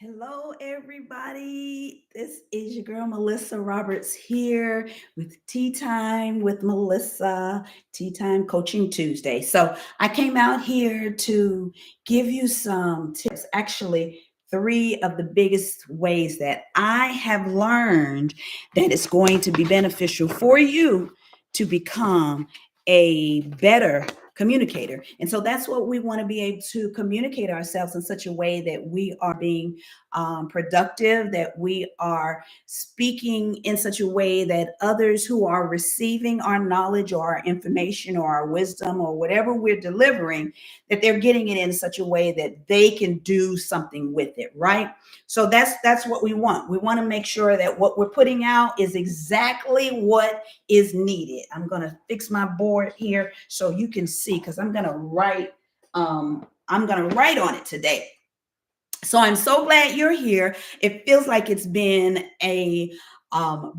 Hello, everybody. This is your girl, Melissa Roberts, here with Tea Time with Melissa, Tea Time Coaching Tuesday. So, I came out here to give you some tips, actually, three of the biggest ways that I have learned that it's going to be beneficial for you to become a better communicator. And so that's what we want to be able to communicate ourselves in such a way that we are being productive, that we are speaking in such a way that others who are receiving our knowledge or our information or our wisdom or whatever we're delivering, that they're getting it in such a way that they can do something with it, right? So that's what we want. We want to make sure that what we're putting out is exactly what is needed. I'm going to fix my board here so you can see, because I'm going to write on it today. So I'm so glad you're here. It feels like it's been a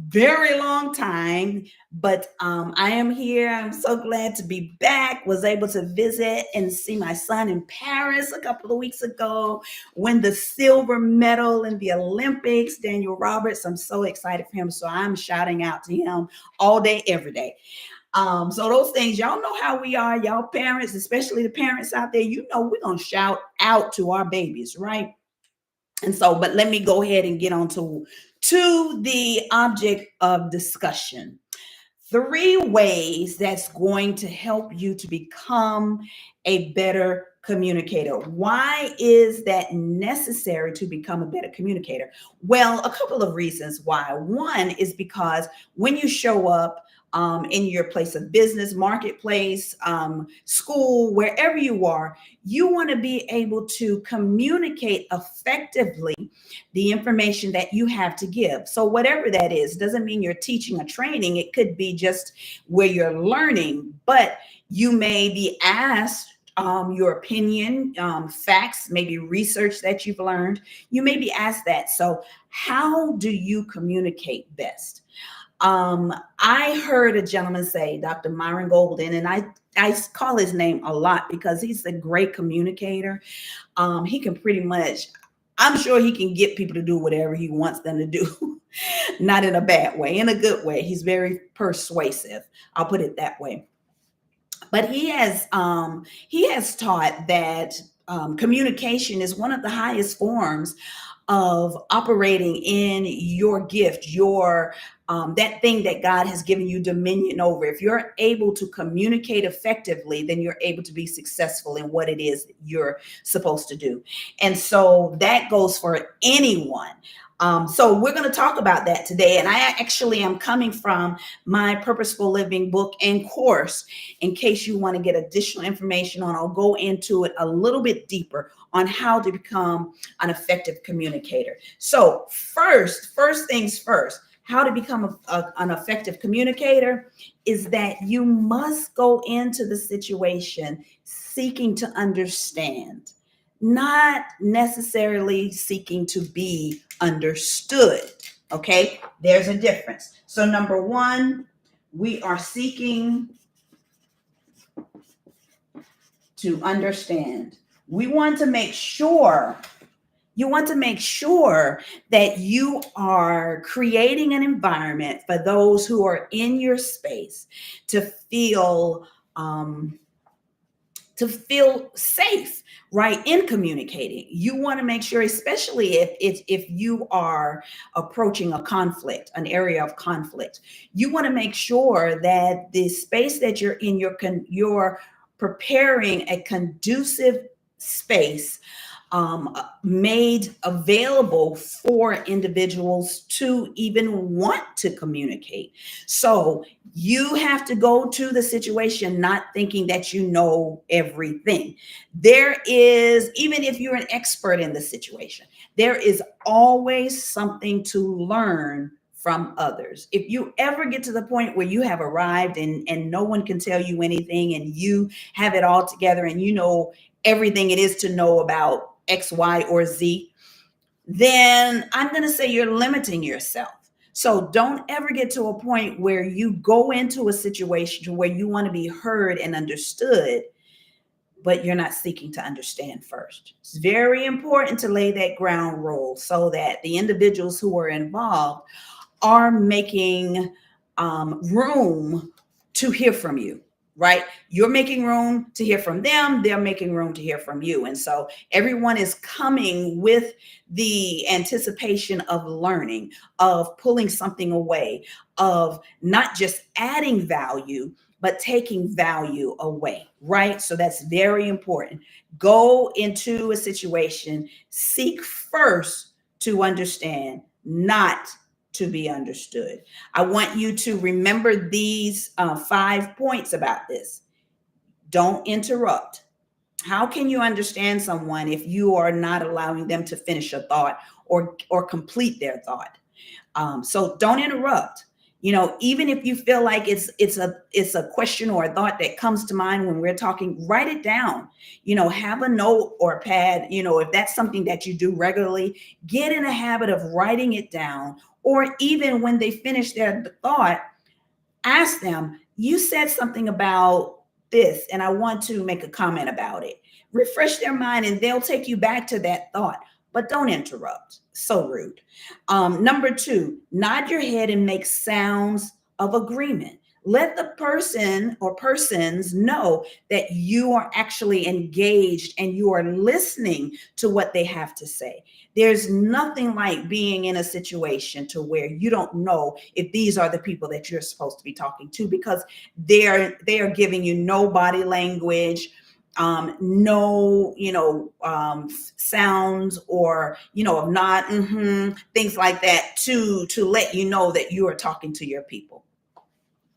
very long time, but I am here. I'm so glad to be back. Was able to visit and see my son in Paris a couple of weeks ago, win the silver medal in the Olympics. Daniel Roberts. I'm so excited for him. So I'm shouting out to him all day, every day. So those things, y'all know how we are, y'all parents, especially the parents out there, we're gonna shout out to our babies, right? And so, but let me go ahead and get on to the object of discussion. Three ways that's going to help you to become a better communicator. Why is that necessary to become a better communicator? Well, a couple of reasons why. One is because when you show up in your place of business, marketplace, school, wherever you are, you want to be able to communicate effectively the information that you have to give. So whatever that is, doesn't mean you're teaching or training. It could be just where you're learning, but you may be asked your opinion, facts, maybe research that you've learned. You may be asked that. So how do you communicate best? I heard a gentleman say, Dr. Myron Golden, and I call his name a lot because he's a great communicator. He can pretty much, I'm sure he can get people to do whatever he wants them to do, not in a bad way, in a good way. He's very persuasive. I'll put it that way. But he has taught that communication is one of the highest forms of operating in your gift, your that thing that God has given you dominion over. If you're able to communicate effectively, then you're able to be successful in what it is that you're supposed to do. And so that goes for anyone. So we're going to talk about that today. And I actually am coming from my Purposeful Living book and course. In case you want to get additional information on, I'll go into it a little bit deeper on how to become an effective communicator. So first things first, how to become an effective communicator is that you must go into the situation seeking to understand, not necessarily seeking to be understood. Okay, there's a difference. So, number one, we are seeking to understand. We want to make sure You want to make sure that you are creating an environment for those who are in your space to feel um, safe, right, in communicating. You want to make sure, especially if you are approaching a conflict, an area of conflict, you want to make sure that the space that you're in, you're preparing a conducive space made available for individuals to even want to communicate. So you have to go to the situation not thinking that you know everything. There is, even if you're an expert in the situation, there is always something to learn from others. If you ever get to the point where you have arrived and no one can tell you anything and you have it all together and you know everything it is to know about X, Y, or Z, then I'm going to say you're limiting yourself. So don't ever get to a point where you go into a situation where you want to be heard and understood but you're not seeking to understand first. It's very important to lay that ground rule so that the individuals who are involved are making room to hear from you, right? You're making room to hear from them, they're making room to hear from you. And so everyone is coming with the anticipation of learning, of pulling something away, of not just adding value, but taking value away, right? So that's very important. Go into a situation, seek first to understand, not to be understood. I want you to remember these 5 points about this. Don't interrupt. How can you understand someone if you are not allowing them to finish a thought or complete their thought? So don't interrupt. Even if you feel like it's a question or a thought that comes to mind when we're talking, write it down. Have a note or a pad. If that's something that you do regularly, get in a habit of writing it down. Or even when they finish their thought, ask them, you said something about this, and I want to make a comment about it. Refresh their mind, and they'll take you back to that thought, but don't interrupt. So rude. Number two, nod your head and make sounds of agreement. Let the person or persons know that you are actually engaged and you are listening to what they have to say. There's nothing like being in a situation to where you don't know if these are the people that you're supposed to be talking to, because they are giving you no body language, no, sounds, or of not, things like that, to let you know that you are talking to your people.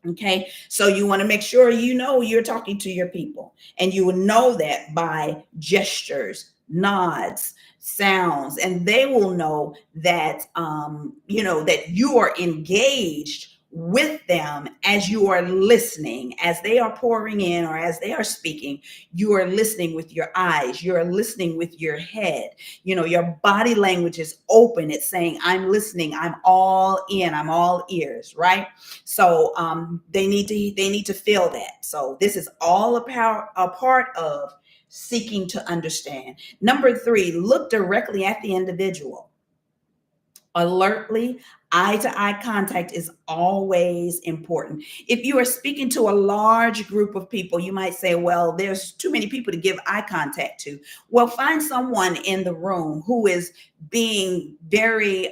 Okay, so you want to make sure you're talking to your people, and you will know that by gestures, nods, sounds, and they will know that that you are engaged with them as you are listening, as they are pouring in or as they are speaking. You are listening with your eyes, you're listening with your head. Your body language is open. It's saying, I'm listening, I'm all in, I'm all ears, right? So they need to feel that. So this is all a part of seeking to understand. Number three, look directly at the individual. Alertly, eye to eye contact is always important. If you are speaking to a large group of people, you might say, well, there's too many people to give eye contact to. Well, find someone in the room who's being very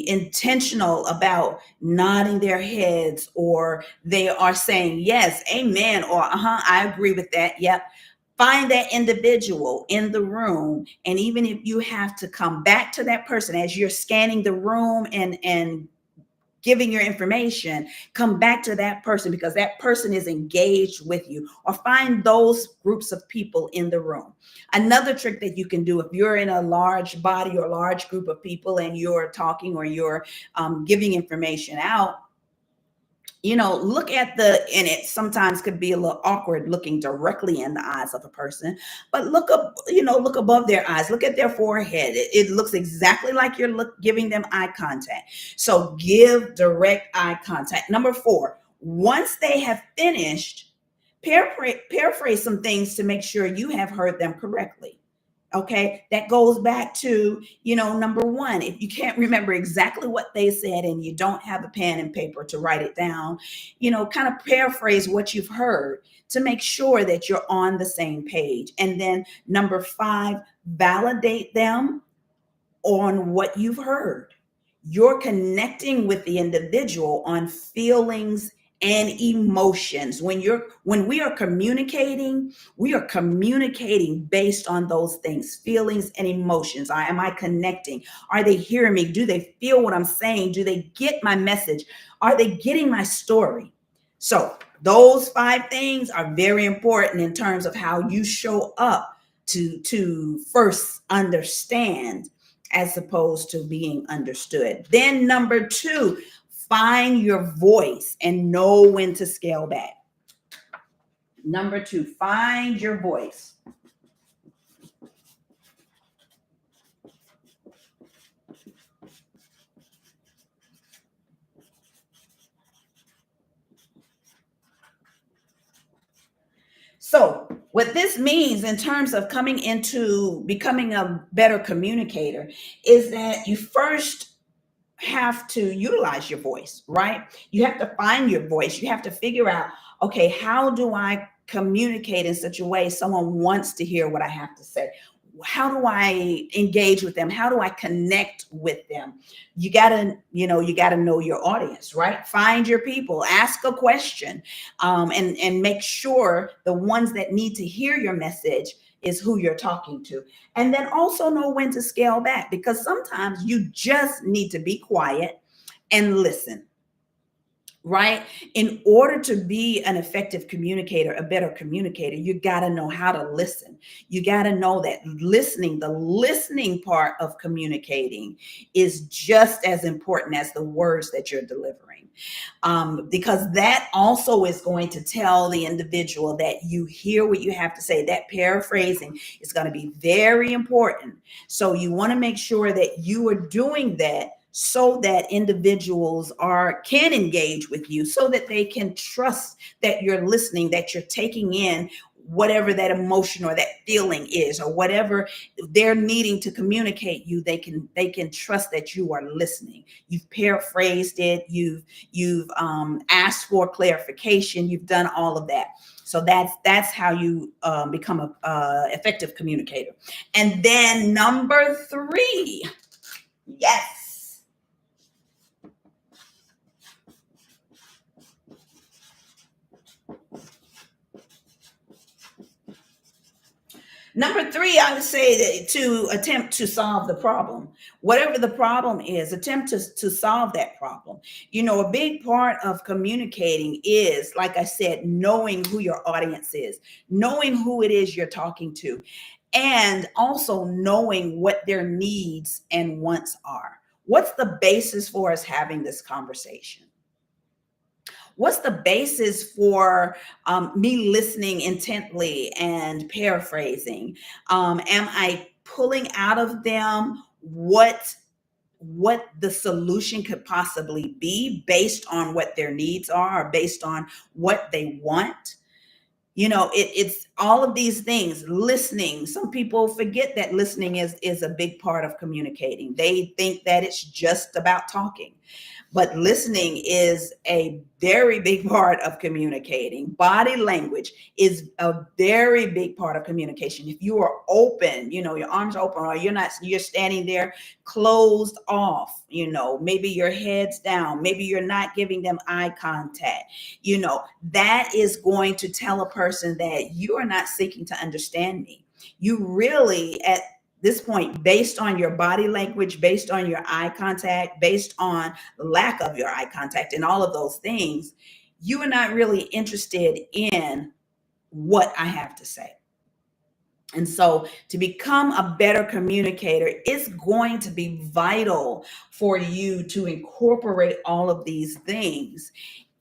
intentional about nodding their heads, or they are saying yes, amen, or I agree with that, yep. Find that individual in the room, and even if you have to come back to that person as you're scanning the room and giving your information, come back to that person because that person is engaged with you, or find those groups of people in the room. Another trick that you can do if you're in a large body or large group of people and you're talking or you're giving information out, look at and it sometimes could be a little awkward looking directly in the eyes of a person, but look up, look above their eyes, look at their forehead. It looks exactly like you're giving them eye contact. So give direct eye contact. Number four, once they have finished, paraphrase some things to make sure you have heard them correctly. Okay, that goes back to, number one, if you can't remember exactly what they said and you don't have a pen and paper to write it down, kind of paraphrase what you've heard to make sure that you're on the same page. And then number five, validate them on what you've heard. You're connecting with the individual on feelings and emotions. When we are communicating based on those things, feelings and emotions. Am I connecting? Are they hearing me? Do they feel what I'm saying? Do they get my message? Are they getting my story? So those five things are very important in terms of how you show up to first understand as opposed to being understood. Then number two, find your voice and know when to scale back. Number two, find your voice. So, what this means in terms of coming into becoming a better communicator is that you first have to utilize your voice, right? You have to find your voice. You have to figure out, okay, how do I communicate in such a way someone wants to hear what I have to say? How do I engage with them? How do I connect with them? You gotta know your audience, right? Find your people, ask a question, and make sure the ones that need to hear your message is who you're talking to. And then also know when to scale back, because sometimes you just need to be quiet and listen, right? In order to be an effective communicator, a better communicator, you got to know how to listen. You got to know that listening, the listening part of communicating, is just as important as the words that you're delivering. Because that also is going to tell the individual that you hear what you have to say. That paraphrasing is going to be very important. So you want to make sure that you are doing that so that individuals can engage with you, so that they can trust that you're listening, that you're taking in whatever that emotion or that feeling is, or whatever they're needing to communicate you. They can trust that you are listening. You've paraphrased it, you've asked for clarification, you've done all of that. So that's how you become a effective communicator. And then number 3, yes, number 3, I would say that to attempt to solve the problem. Whatever the problem is, attempt to solve that problem. A big part of communicating is, like I said, knowing who your audience is, knowing who it is you're talking to, and also knowing what their needs and wants are. What's the basis for us having this conversation? What's the basis for me listening intently and paraphrasing? Am I pulling out of them what the solution could possibly be, based on what their needs are, or based on what they want? It's all of these things. Listening. Some people forget that listening is a big part of communicating. They think that it's just about talking. But listening is a very big part of communicating. Body language is a very big part of communication. If you are open, your arms are open, or you're standing there closed off, maybe your head's down, maybe you're not giving them eye contact, that is going to tell a person that you are not seeking to understand me. You really, at this point, based on your body language, based on your eye contact, based on the lack of your eye contact, and all of those things, you are not really interested in what I have to say. And so to become a better communicator, it's going to be vital for you to incorporate all of these things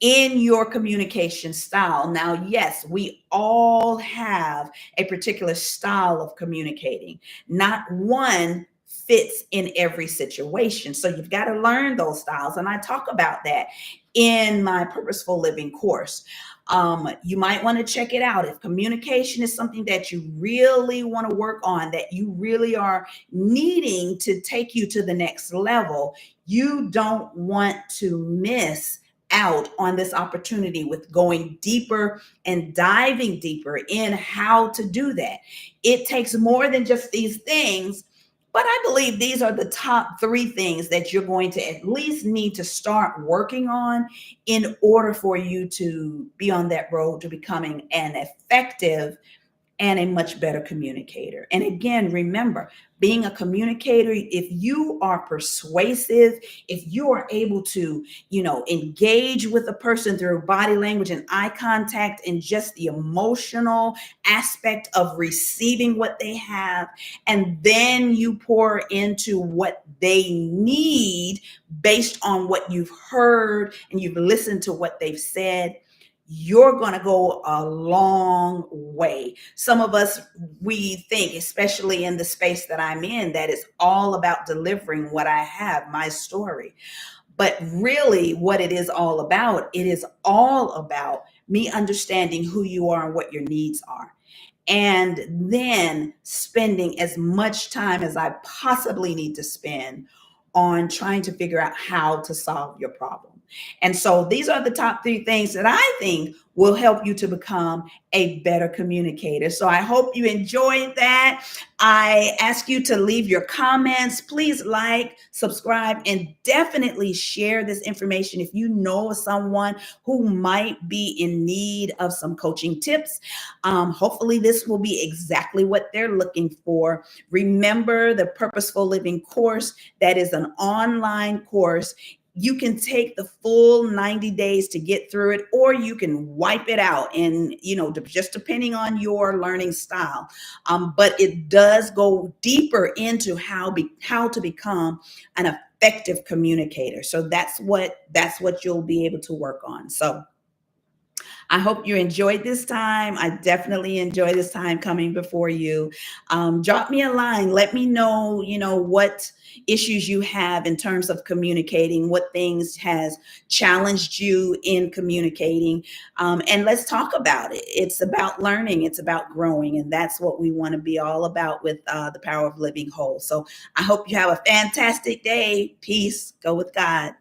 in your communication style. Now, yes, we all have a particular style of communicating. Not one fits in every situation. So you've got to learn those styles. And I talk about that in my Purposeful Living course. You might want to check it out. If communication is something that you really want to work on, that you really are needing to take you to the next level, you don't want to miss out on this opportunity with going deeper and diving deeper in how to do that. It takes more than just these things, but I believe these are the top 3 things that you're going to at least need to start working on in order for you to be on that road to becoming an effective and a much better communicator. And again, remember, being a communicator, if you are persuasive, if you are able to, engage with a person through body language and eye contact, and just the emotional aspect of receiving what they have, and then you pour into what they need based on what you've heard and you've listened to what they've said, you're going to go a long way. Some of us, we think, especially in the space that I'm in, that it's all about delivering what I have, my story. But really, what it is all about me understanding who you are and what your needs are, and then spending as much time as I possibly need to spend on trying to figure out how to solve your problem. And so these are the top three things that I think will help you to become a better communicator. So I hope you enjoyed that. I ask you to leave your comments. Please like, subscribe, and definitely share this information if you know someone who might be in need of some coaching tips. Hopefully, this will be exactly what they're looking for. Remember the Purposeful Living course, that is an online course. You can take the full 90 days to get through it, or you can wipe it out, and just depending on your learning style. But it does go deeper into how to become an effective communicator. So that's what you'll be able to work on. So I hope you enjoyed this time. I definitely enjoy this time coming before you. Drop me a line. Let me know, what issues you have in terms of communicating, what things has challenged you in communicating. And let's talk about it. It's about learning. It's about growing. And that's what we want to be all about with the Power of Living Whole. So I hope you have a fantastic day. Peace. Go with God.